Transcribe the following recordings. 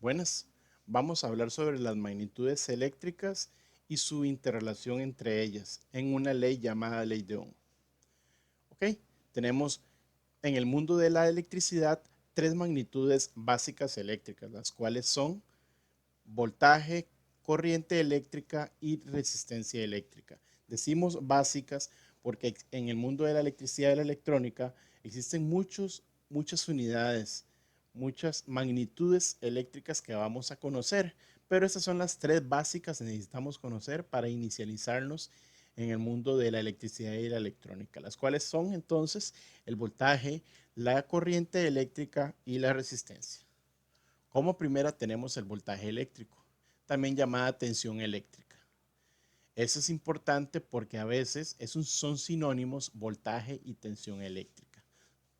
Buenas, vamos a hablar sobre las magnitudes eléctricas y su interrelación entre ellas en una ley llamada ley de Ohm. ¿Ok? Tenemos en el mundo de la electricidad tres magnitudes básicas eléctricas, las cuales son voltaje, corriente eléctrica y resistencia eléctrica. Decimos básicas porque en el mundo de la electricidad y la electrónica existen muchas unidades, muchas magnitudes eléctricas que vamos a conocer, pero estas son las tres básicas que necesitamos conocer para inicializarnos en el mundo de la electricidad y la electrónica, las cuales son entonces el voltaje, la corriente eléctrica y la resistencia. Como primera tenemos el voltaje eléctrico, también llamada tensión eléctrica. Eso es importante porque a veces son sinónimos voltaje y tensión eléctrica,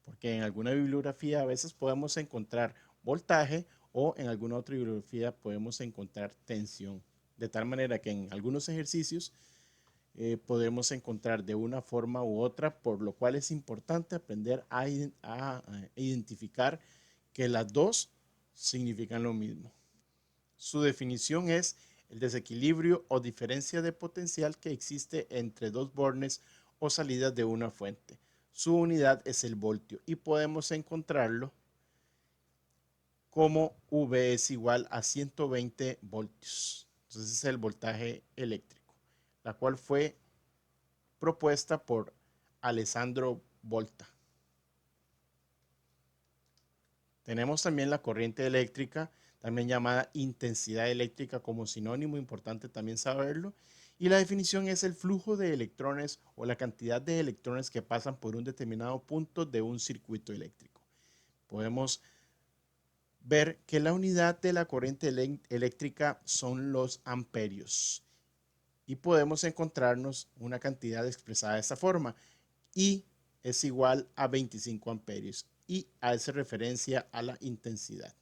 porque en alguna bibliografía a veces podemos encontrar voltaje o en alguna otra bibliografía podemos encontrar tensión, de tal manera que en algunos ejercicios podemos encontrar de una forma u otra, por lo cual es importante aprender a identificar que las dos significan lo mismo. Su definición es el desequilibrio o diferencia de potencial que existe entre dos bornes o salidas de una fuente. Su unidad es el voltio y podemos encontrarlo como V es igual a 120 voltios. Entonces es el voltaje eléctrico, la cual fue propuesta por Alessandro Volta. Tenemos también la corriente eléctrica, también llamada intensidad eléctrica como sinónimo, importante también saberlo. Y la definición es el flujo de electrones o la cantidad de electrones que pasan por un determinado punto de un circuito eléctrico. Podemos ver que la unidad de la corriente eléctrica son los amperios. Y podemos encontrarnos una cantidad expresada de esta forma. I es igual a 25 amperios y hace referencia a la intensidad.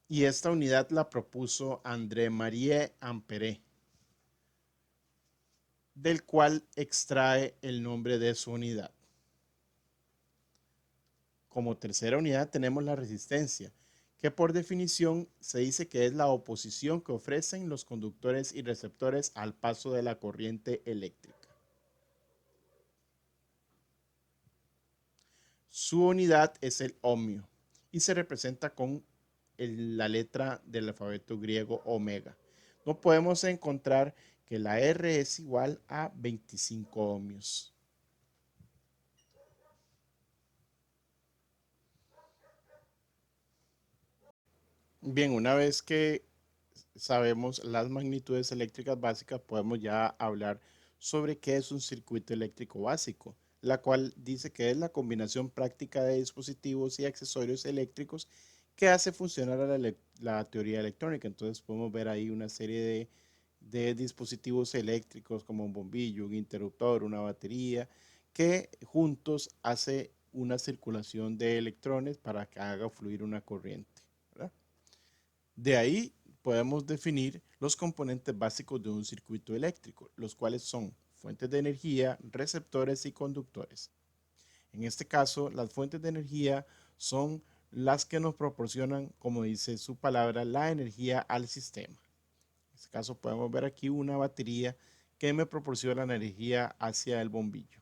Y esta unidad la propuso André-Marie Ampère, del cual extrae el nombre de su unidad. Como tercera unidad tenemos la resistencia, que por definición se dice que es la oposición que ofrecen los conductores y receptores al paso de la corriente eléctrica. Su unidad es el ohmio y se representa con la letra del alfabeto griego omega. No podemos encontrar que la R es igual a 25 ohmios. Bien, una vez que sabemos las magnitudes eléctricas básicas, podemos ya hablar sobre qué es un circuito eléctrico básico, la cual dice que es la combinación práctica de dispositivos y accesorios eléctricos que hace funcionar a la teoría electrónica. Entonces podemos ver ahí una serie de dispositivos eléctricos como un bombillo, un interruptor, una batería, que juntos hace una circulación de electrones para que haga fluir una corriente, ¿verdad? De ahí podemos definir los componentes básicos de un circuito eléctrico, los cuales son fuentes de energía, receptores y conductores. En este caso, las fuentes de energía son las que nos proporcionan, como dice su palabra, la energía al sistema. En este caso podemos ver aquí una batería que me proporciona la energía hacia el bombillo.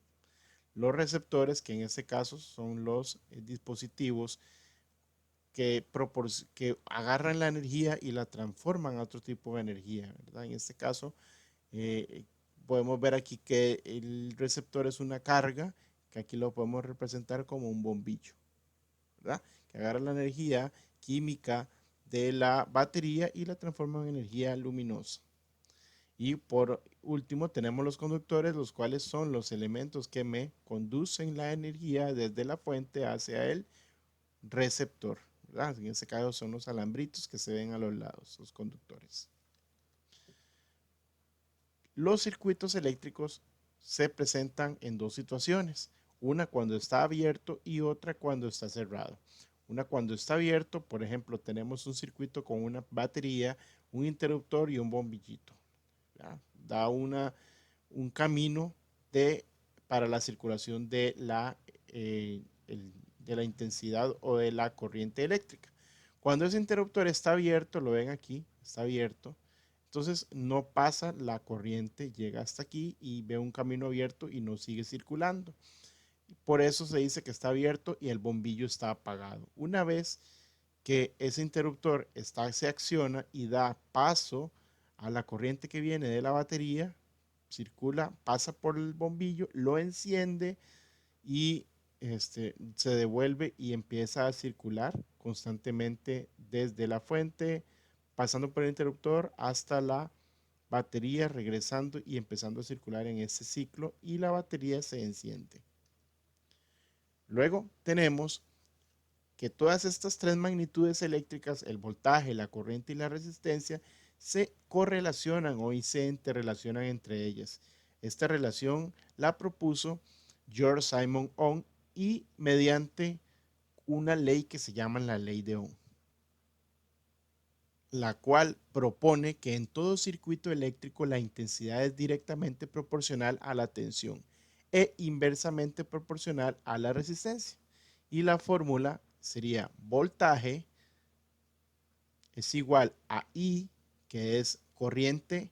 Los receptores, que en este caso son los dispositivos que agarran la energía y la transforman a otro tipo de energía, ¿verdad? En este caso, eh, podemos ver aquí que el receptor es una carga, que aquí lo podemos representar como un bombillo, ¿verdad? Que agarra la energía química de la batería y la transforma en energía luminosa. Y por último tenemos los conductores, los cuales son los elementos que me conducen la energía desde la fuente hacia el receptor, ¿verdad? En este caso son los alambritos que se ven a los lados, los conductores. Los circuitos eléctricos se presentan en dos situaciones, una cuando está abierto y otra cuando está cerrado. Una cuando está abierto, por ejemplo, tenemos un circuito con una batería, un interruptor y un bombillito. ¿Verdad? Da un camino para la circulación de de la intensidad o de la corriente eléctrica. Cuando ese interruptor está abierto, lo ven aquí, está abierto, entonces no pasa la corriente, llega hasta aquí y ve un camino abierto y no sigue circulando. Por eso se dice que está abierto y el bombillo está apagado. Una vez que ese interruptor se acciona y da paso a la corriente que viene de la batería, circula, pasa por el bombillo, lo enciende y se devuelve y empieza a circular constantemente desde la fuente, pasando por el interruptor hasta la batería, regresando y empezando a circular en ese ciclo y la batería se enciende. Luego tenemos que todas estas tres magnitudes eléctricas, el voltaje, la corriente y la resistencia, se correlacionan o se interrelacionan entre ellas. Esta relación la propuso George Simon Ohm y mediante una ley que se llama la ley de Ohm, la cual propone que en todo circuito eléctrico la intensidad es directamente proporcional a la tensión e inversamente proporcional a la resistencia. Y la fórmula sería voltaje es igual a I, que es corriente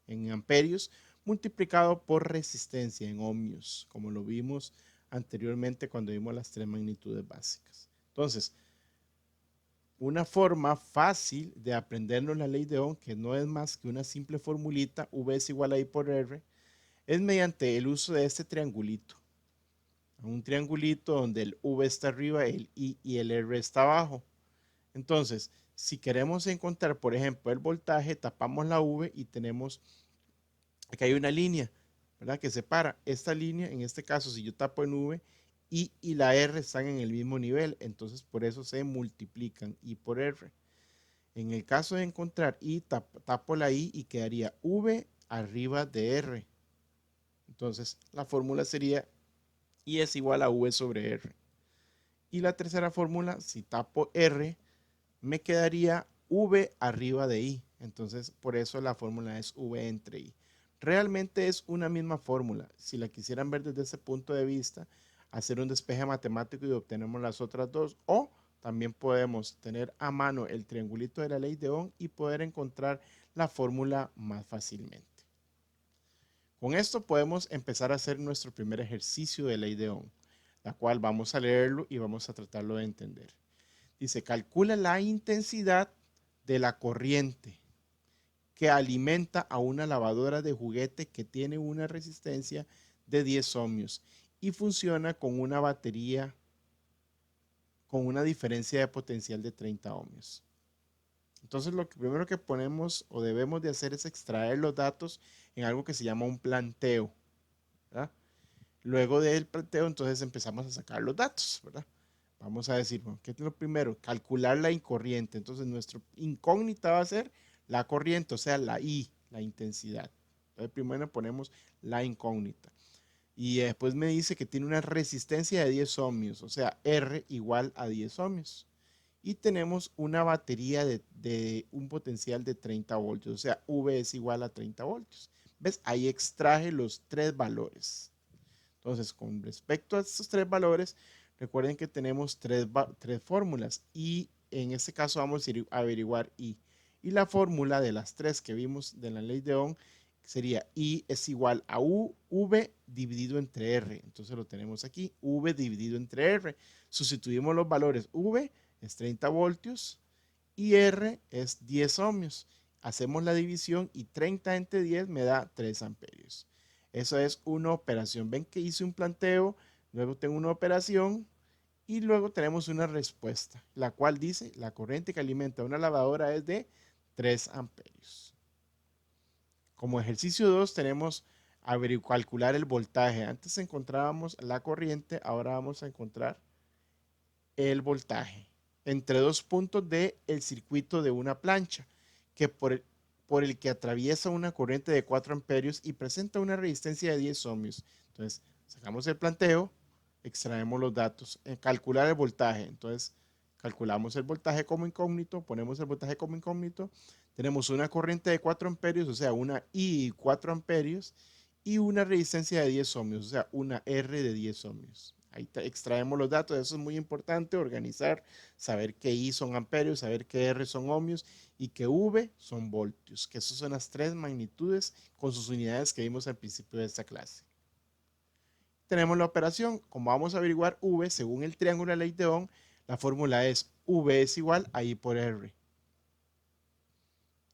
en amperios, multiplicado por resistencia en ohmios, como lo vimos anteriormente cuando vimos las tres magnitudes básicas. Entonces, una forma fácil de aprendernos la ley de Ohm, que no es más que una simple formulita, V es igual a I por R, es mediante el uso de este triangulito. Un triangulito donde el V está arriba, el I y el R está abajo. Entonces, si queremos encontrar, por ejemplo, el voltaje, tapamos la V y tenemos, aquí hay una línea, ¿verdad? Que separa esta línea, en este caso, si yo tapo en V, I y la R están en el mismo nivel, entonces por eso se multiplican I por R. En el caso de encontrar I, tapo la I y quedaría V arriba de R. Entonces, la fórmula sería I es igual a V sobre R. Y la tercera fórmula, si tapo R, me quedaría V arriba de I. Entonces, por eso la fórmula es V entre I. Realmente es una misma fórmula. Si la quisieran ver desde ese punto de vista, hacer un despeje matemático y obtenemos las otras dos. O también podemos tener a mano el triangulito de la ley de Ohm y poder encontrar la fórmula más fácilmente. Con esto podemos empezar a hacer nuestro primer ejercicio de ley de Ohm, la cual vamos a leerlo y vamos a tratarlo de entender. Dice, calcula la intensidad de la corriente que alimenta a una lavadora de juguete que tiene una resistencia de 10 ohmios y funciona con una batería con una diferencia de potencial de 30 ohmios. Entonces lo primero que ponemos o debemos de hacer es extraer los datos en algo que se llama un planteo, ¿verdad? Luego del planteo entonces empezamos a sacar los datos, ¿verdad? Vamos a decir, bueno, ¿qué es lo primero? Calcular la incorriente. Entonces, nuestra incógnita va a ser la corriente, o sea, la I, la intensidad. Entonces, primero ponemos la incógnita. Y después me dice que tiene una resistencia de 10 ohmios, o sea, R igual a 10 ohmios. Y tenemos una batería de un potencial de 30 voltios, o sea, V es igual a 30 voltios. ¿Ves? Ahí extraje los tres valores. Entonces, con respecto a estos tres valores, recuerden que tenemos tres fórmulas y en este caso vamos a averiguar I. Y la fórmula de las tres que vimos de la ley de Ohm sería I es igual a V dividido entre R. Entonces lo tenemos aquí, V dividido entre R. Sustituimos los valores, V es 30 voltios y R es 10 ohmios. Hacemos la división y 30 entre 10 me da 3 amperios. Eso es una operación. Ven que hice un planteo, luego tengo una operación y luego tenemos una respuesta, la cual dice la corriente que alimenta una lavadora es de 3 amperios. Como ejercicio 2 tenemos calcular el voltaje. Antes encontrábamos la corriente, ahora vamos a encontrar el voltaje entre dos puntos del circuito de una plancha, que por el que atraviesa una corriente de 4 amperios y presenta una resistencia de 10 ohmios. Entonces, sacamos el planteo, extraemos los datos, calcular el voltaje. Entonces, calculamos el voltaje como incógnito, ponemos el voltaje como incógnito, tenemos una corriente de 4 amperios, o sea, una I 4 amperios, y una resistencia de 10 ohmios, o sea, una R de 10 ohmios. Ahí extraemos los datos, eso es muy importante, organizar, saber que I son amperios, saber que R son ohmios y que V son voltios, que esas son las tres magnitudes con sus unidades que vimos al principio de esta clase. Tenemos la operación, como vamos a averiguar V según el triángulo de la ley de Ohm, la fórmula es V es igual a I por R.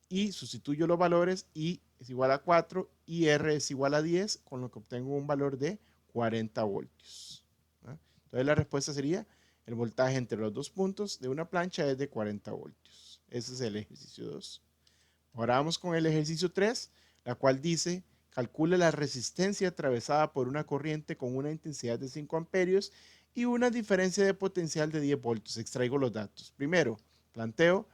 Y sustituyo los valores, I es igual a 4 y R es igual a 10, con lo que obtengo un valor de 40 voltios. Entonces la respuesta sería, el voltaje entre los dos puntos de una plancha es de 40 voltios. Ese es el ejercicio 2. Ahora vamos con el ejercicio 3, la cual dice, calcula la resistencia atravesada por una corriente con una intensidad de 5 amperios y una diferencia de potencial de 10 voltios. Extraigo los datos. Primero, planteo,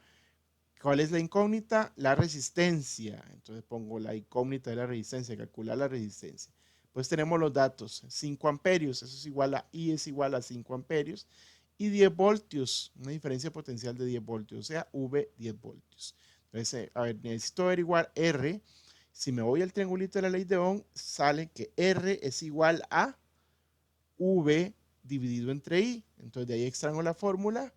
¿cuál es la incógnita? La resistencia. Entonces pongo la incógnita de la resistencia, calcular la resistencia. Pues tenemos los datos, 5 amperios, eso es igual a I es igual a 5 amperios, y 10 voltios, una diferencia potencial de 10 voltios, o sea, V 10 voltios. Entonces, a ver, necesito averiguar R. Si me voy al triangulito de la ley de Ohm, sale que R es igual a V dividido entre I. Entonces, de ahí extraigo la fórmula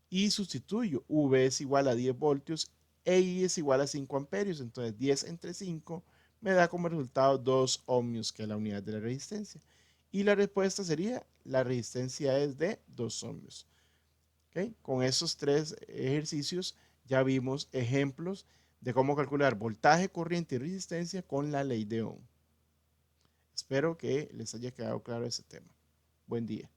y sustituyo. V es igual a 10 voltios e I es igual a 5 amperios. Entonces, 10 entre 5 me da como resultado 2 ohmios, que es la unidad de la resistencia. Y la respuesta sería, la resistencia es de 2 ohmios. ¿Okay? Con esos tres ejercicios ya vimos ejemplos de cómo calcular voltaje, corriente y resistencia con la ley de Ohm. Espero que les haya quedado claro ese tema. Buen día.